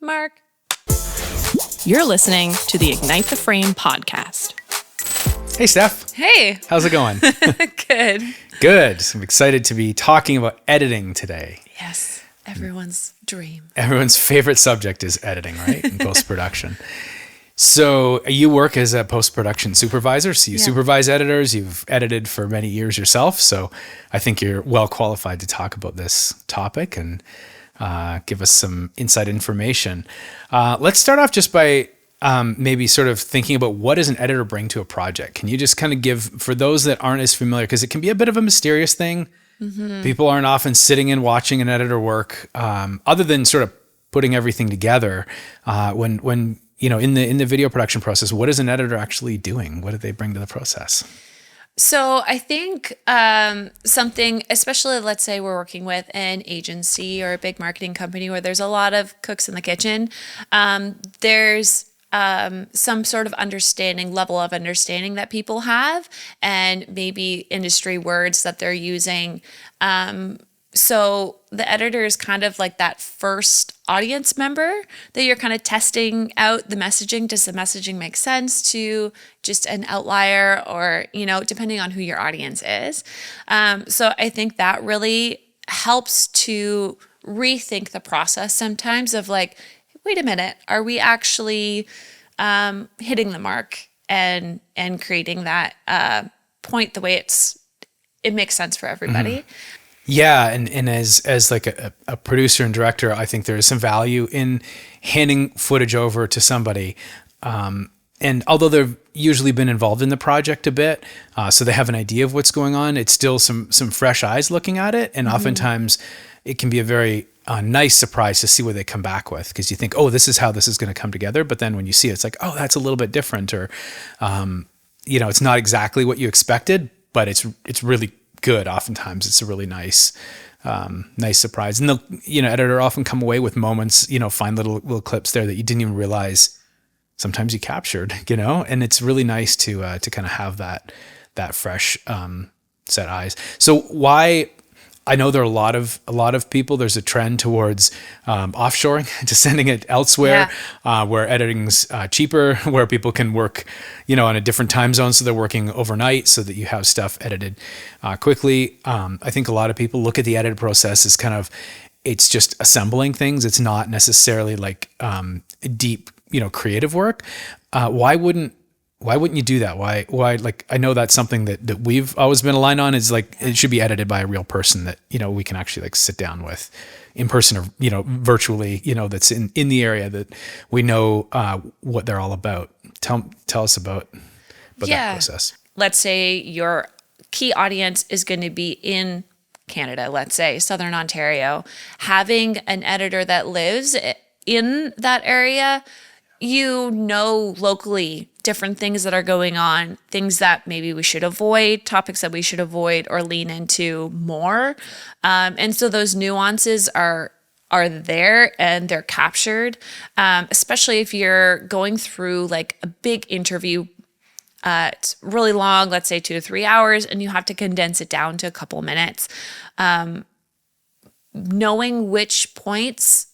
Mark. You're listening to the Ignite the Frame podcast. Hey, Steph. Hey. How's it going? Good. Good. I'm excited to be talking about editing today. Yes. Everyone's dream. Everyone's favorite subject is editing, right? In post-production. So you work as a post-production supervisor. So you supervise editors. You've edited for many years yourself. So I think you're well qualified to talk about this topic and give us some inside information. Let's start off just by maybe sort of thinking about what does an editor bring to a project? Can you just kind of give, for those that aren't as familiar, because it can be a bit of a mysterious thing. Mm-hmm. People aren't often sitting and watching an editor work, other than sort of putting everything together. When you know, in the video production process, what is an editor actually doing? What do they bring to the process? So I think something, especially let's say we're working with an agency or a big marketing company where there's a lot of cooks in the kitchen, there's some sort of level of understanding that people have, and maybe industry words that they're using. So the editor is kind of like that first audience member that you're kind of testing out the messaging. Does the messaging make sense to just an outlier, or, you know, depending on who your audience is. So I think that really helps to rethink the process sometimes of like, wait a minute, are we actually hitting the mark and creating that point the way it makes sense for everybody? Mm-hmm. Yeah, and as like a producer and director, I think there is some value in handing footage over to somebody. And although they've usually been involved in the project a bit, so they have an idea of what's going on, it's still some fresh eyes looking at it. And oftentimes it can be a very nice surprise to see what they come back with, because you think, oh, this is how this is going to come together. But then when you see it, it's like, oh, that's a little bit different, or, you know, it's not exactly what you expected, but it's really good. Oftentimes it's a really nice surprise. And the, you know, editor often come away with moments, you know, find little clips there that you didn't even realize sometimes you captured, you know, and it's really nice to kind of have that fresh set eyes. So why, I know there are a lot of people, there's a trend towards offshoring, to sending it elsewhere, where editing's cheaper, where people can work, you know, on a different time zone. So they're working overnight so that you have stuff edited quickly. I think a lot of people look at the edit process as kind of, it's just assembling things. It's not necessarily like deep, you know, creative work. Why wouldn't you do that? Why, like, I know that's something that we've always been aligned on, is like, it should be edited by a real person that, you know, we can actually like sit down with in person, or, you know, virtually, you know, that's in the area that we know what they're all about. Tell us about that process. Let's say your key audience is going to be in Canada, let's say Southern Ontario. Having an editor that lives in that area, you know, locally different things that are going on, things that maybe we should avoid, topics that we should avoid or lean into more. And so those nuances are there and they're captured, especially if you're going through like a big interview. It's really long, let's say 2 to 3 hours, and you have to condense it down to a couple minutes. Knowing which points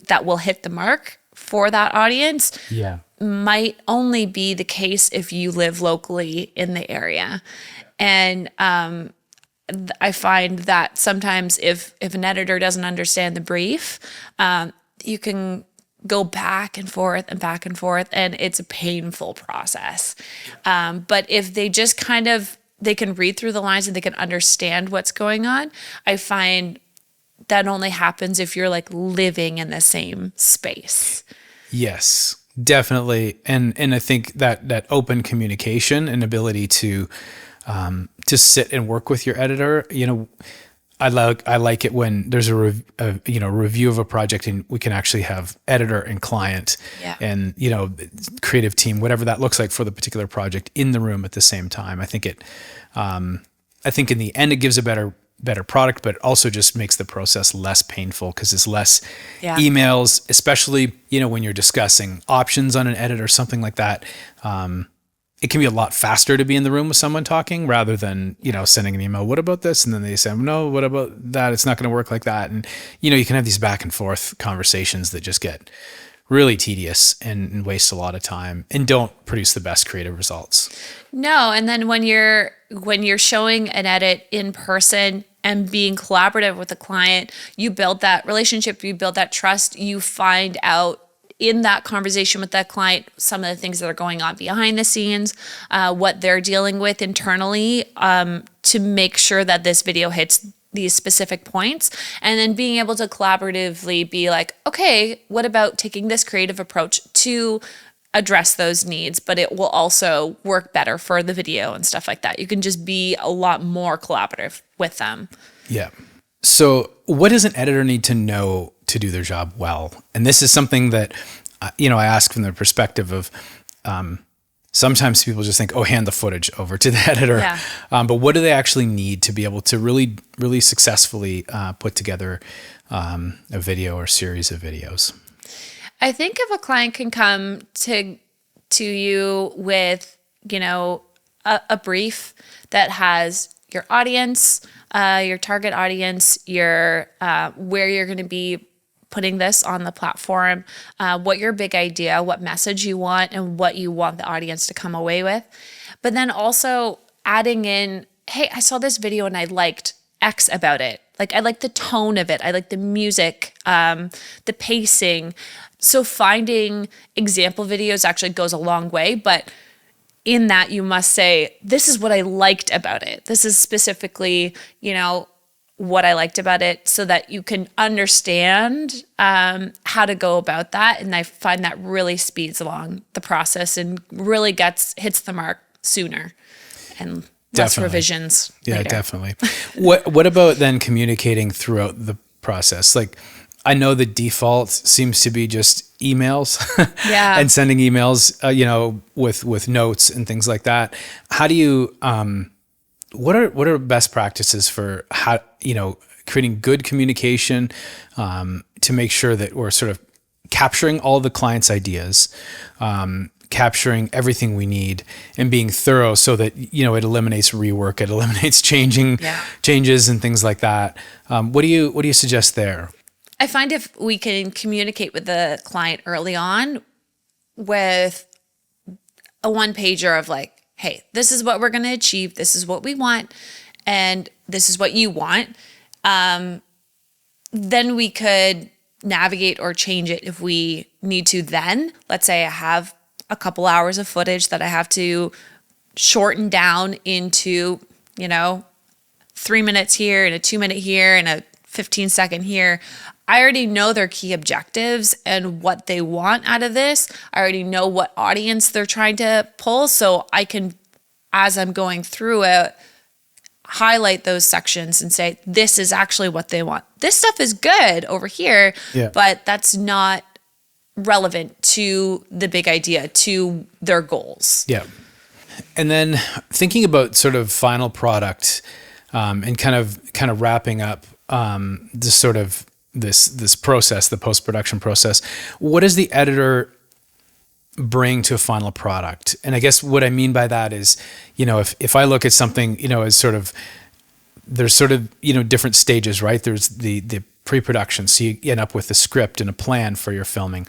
that will hit the mark for that audience might only be the case if you live locally in the area. And I find that sometimes if an editor doesn't understand the brief, you can go back and forth, and it's a painful process. But if they just they can read through the lines and they can understand what's going on, I find that only happens if you're like living in the same space. Yes, definitely. And I think that open communication and ability to sit and work with your editor, you know, I like it when there's a review of a project and we can actually have editor and client and, you know, creative team, whatever that looks like for the particular project, in the room at the same time. I think in the end it gives a better product, but it also just makes the process less painful because there's less emails, especially, you know, when you're discussing options on an edit or something like that. it can be a lot faster to be in the room with someone talking rather than, sending an email. What about this? And then they say, no, what about that? It's not going to work like that. And, you can have these back and forth conversations that just get really tedious and waste a lot of time and don't produce the best creative results. No. And then when you're showing an edit in person and being collaborative with the client, you build that relationship, you build that trust, you find out in that conversation with that client some of the things that are going on behind the scenes, what they're dealing with internally, to make sure that this video hits these specific points, and then being able to collaboratively be like, okay, what about taking this creative approach to address those needs, but it will also work better for the video and stuff like that. You can just be a lot more collaborative with them. Yeah. So what does an editor need to know to do their job well? And this is something that, I ask from the perspective of, sometimes people just think, hand the footage over to the editor. Yeah. But what do they actually need to be able to really, really successfully put together a video or series of videos? I think if a client can come to you with, a brief that has your audience, your target audience, your where you're going to be putting this on the platform, what your big idea, what message you want, and what you want the audience to come away with. But then also adding in, hey, I saw this video and I liked X about it. Like, I like the tone of it. I like the music, the pacing. So finding example videos actually goes a long way, but in that you must say, this is what I liked about it. This is specifically, what I liked about it, so that you can understand how to go about that. And I find that really speeds along the process and really hits the mark sooner and less revisions later. Definitely. What about then communicating throughout the process? Like, I know the default seems to be just emails and sending emails, with notes and things like that. How do you, what are best practices for how, creating good communication, to make sure that we're sort of capturing all the client's ideas, capturing everything we need and being thorough so that, it eliminates rework, it eliminates changes and things like that. What do you suggest there? I find if we can communicate with the client early on with a one-pager of like, hey, this is what we're going to achieve, this is what we want, and this is what you want, then we could navigate or change it if we need to then. Let's say I have a couple hours of footage that I have to shorten down into, 3 minutes here and a 2 minute here and a 15-second here. I already know their key objectives and what they want out of this. I already know what audience they're trying to pull. So I can, as I'm going through it, highlight those sections and say, this is actually what they want. This stuff is good over here, but that's not relevant to the big idea, to their goals. Yeah. And then thinking about sort of final product, and kind of wrapping up this sort of this process, the post-production process, what does the editor bring to a final product? And I guess what I mean by that is, if I look at something, as sort of, there's sort of, different stages, right? There's the pre-production. So you end up with a script and a plan for your filming,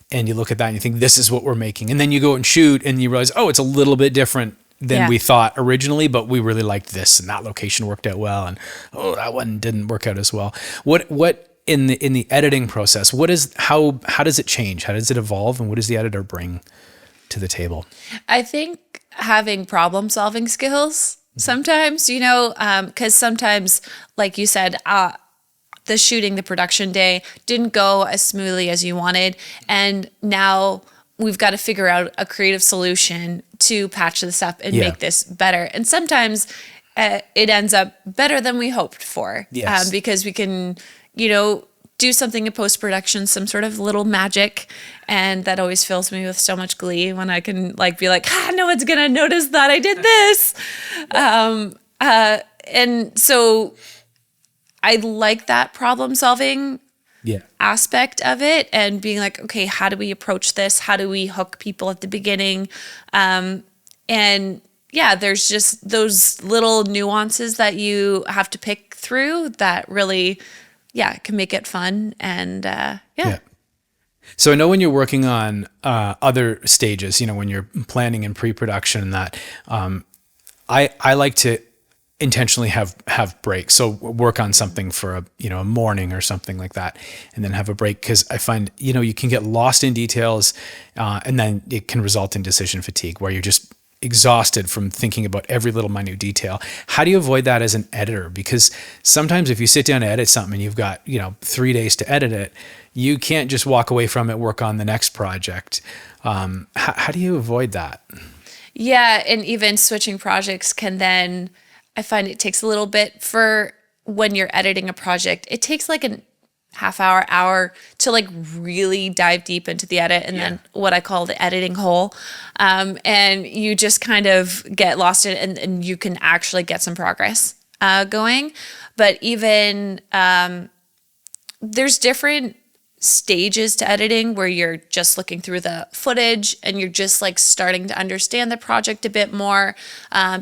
and you look at that and you think, this is what we're making. And then you go and shoot and you realize, it's a little bit different than we thought originally, but we really liked this and that location worked out well. And, that one didn't work out as well. What in the editing process, how does it change? How does it evolve? And what does the editor bring to the table? I think having problem solving skills sometimes, because sometimes, like you said, the shooting, the production day didn't go as smoothly as you wanted. And now we've got to figure out a creative solution to patch this up and make this better. And sometimes it ends up better than we hoped for, because we can, do something in post-production, some sort of little magic. And that always fills me with so much glee when I can be like, no one's going to notice that I did this. And so I like that problem solving aspect of it, and being like, okay, how do we approach this? How do we hook people at the beginning? and yeah, there's just those little nuances that you have to pick through that really, yeah, can make it fun. And Yeah. So I know when you're working on other stages, when you're planning and pre-production and that, I like to intentionally have breaks. So work on something for a morning or something like that, and then have a break, because I find you can get lost in details, and then it can result in decision fatigue where you're just exhausted from thinking about every little minute detail. How do you avoid that as an editor? Because sometimes if you sit down to edit something and you've got 3 days to edit it, you can't just walk away from it, work on the next project. How do you avoid that? Yeah, and even switching projects can then, I find it takes a little bit for when you're editing a project. It takes like a half hour to like really dive deep into the edit, and then what I call the editing hole. And you just kind of get lost in it, and you can actually get some progress going. But even there's different stages to editing where you're just looking through the footage and you're just like starting to understand the project a bit more,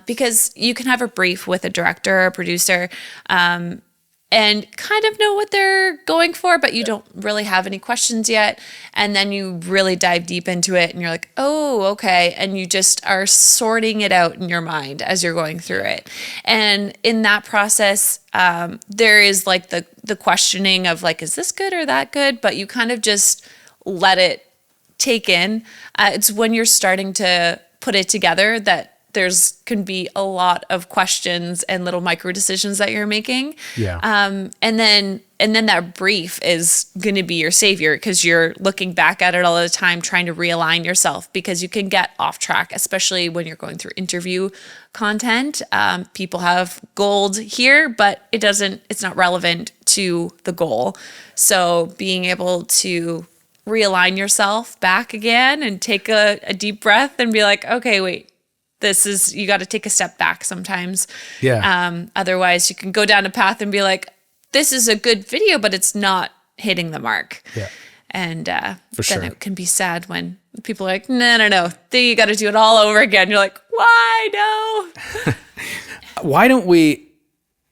because you can have a brief with a director or a producer and kind of know what they're going for, but you don't really have any questions yet. And then you really dive deep into it and you're like, oh, okay. And you just are sorting it out in your mind as you're going through it. And in that process, there is like the questioning of like, is this good or that good? But you kind of just let it take in. It's when you're starting to put it together that can be a lot of questions and little micro decisions that you're making. Yeah. And then that brief is going to be your savior, because you're looking back at it all the time, trying to realign yourself, because you can get off track, especially when you're going through interview content. People have gold here, but it's not relevant to the goal. So being able to realign yourself back again and take a deep breath and be like, okay, wait, you got to take a step back sometimes. Yeah. Otherwise you can go down a path and be like, this is a good video, but it's not hitting the mark. Yeah. And For sure. then it can be sad when people are like, no, then you got to do it all over again. You're like, why? No. Why don't we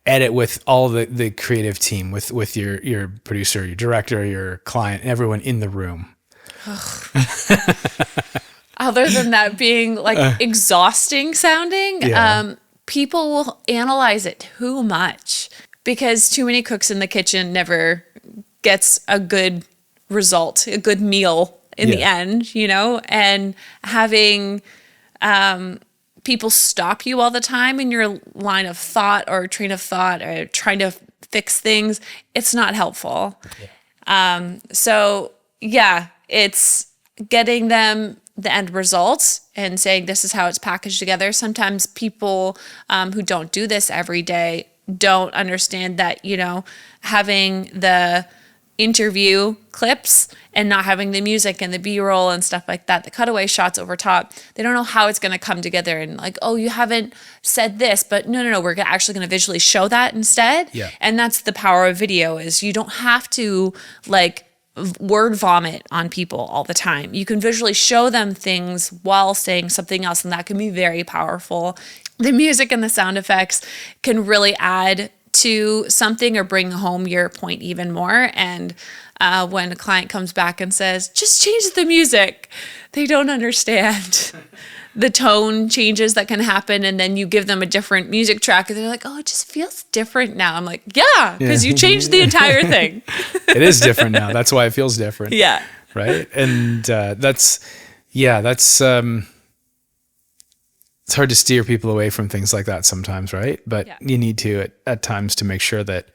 edit with all the creative team, with your producer, your director, your client, everyone in the room? Other than that being like exhausting sounding, people will analyze it too much, because too many cooks in the kitchen never gets a good result, a good meal in the end, and having people stop you all the time in your line of thought or train of thought or trying to fix things, it's not helpful. So yeah, it's getting them the end results and saying this is how it's packaged together. Sometimes people who don't do this every day don't understand that, having the interview clips and not having the music and the B-roll and stuff like that, the cutaway shots over top, they don't know how it's going to come together and like, oh, you haven't said this, but no, we're actually going to visually show that instead. Yeah. And that's the power of video, is you don't have to like word vomit on people all the time. You can visually show them things while saying something else, and that can be very powerful. The music and the sound effects can really add to something or bring home your point even more. And when a client comes back and says, just change the music, they don't understand the tone changes that can happen. And then you give them a different music track and they're like, oh, it just feels different now. I'm like, yeah, because you changed the entire thing. It is different now. That's why it feels different. Yeah. Right. And that's it's hard to steer people away from things like that sometimes, right? But you need to at times to make sure that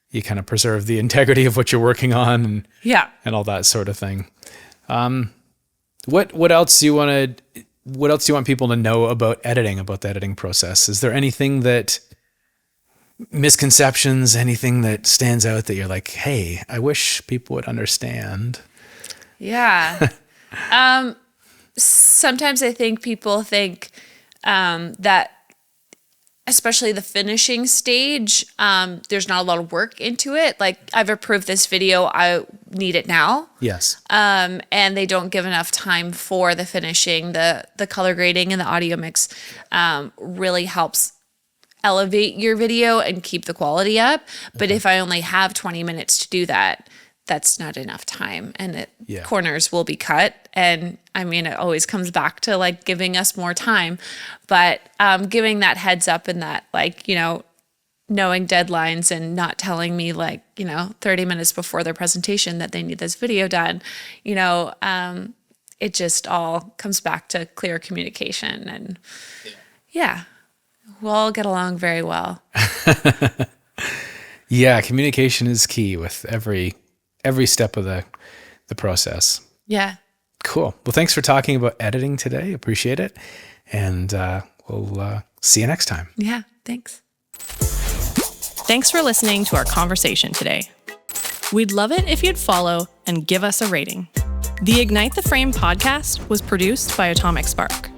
you kind of preserve the integrity of what you're working on and all that sort of thing. What else do you want people to know about editing, about the editing process? Is there anything misconceptions, anything that stands out that you're like, hey, I wish people would understand? Yeah. Sometimes I think people think that especially the finishing stage, there's not a lot of work into it. Like, I've approved this video, I need it now. Yes. And they don't give enough time for the finishing. The color grading and the audio mix really helps elevate your video and keep the quality up. But if I only have 20 minutes to do that, that's not enough time, and corners will be cut. And I mean, it always comes back to like giving us more time, but giving that heads up and that, like, you know, knowing deadlines and not telling me like, you know, 30 minutes before their presentation that they need this video done, you know, it just all comes back to clear communication, and we'll all get along very well. Yeah, communication is key with every step of the process. Yeah. Cool. Well, thanks for talking about editing today. Appreciate it. And we'll see you next time. Yeah, thanks. Thanks for listening to our conversation today. We'd love it if you'd follow and give us a rating. The Ignite the Frame podcast was produced by Atomic Spark.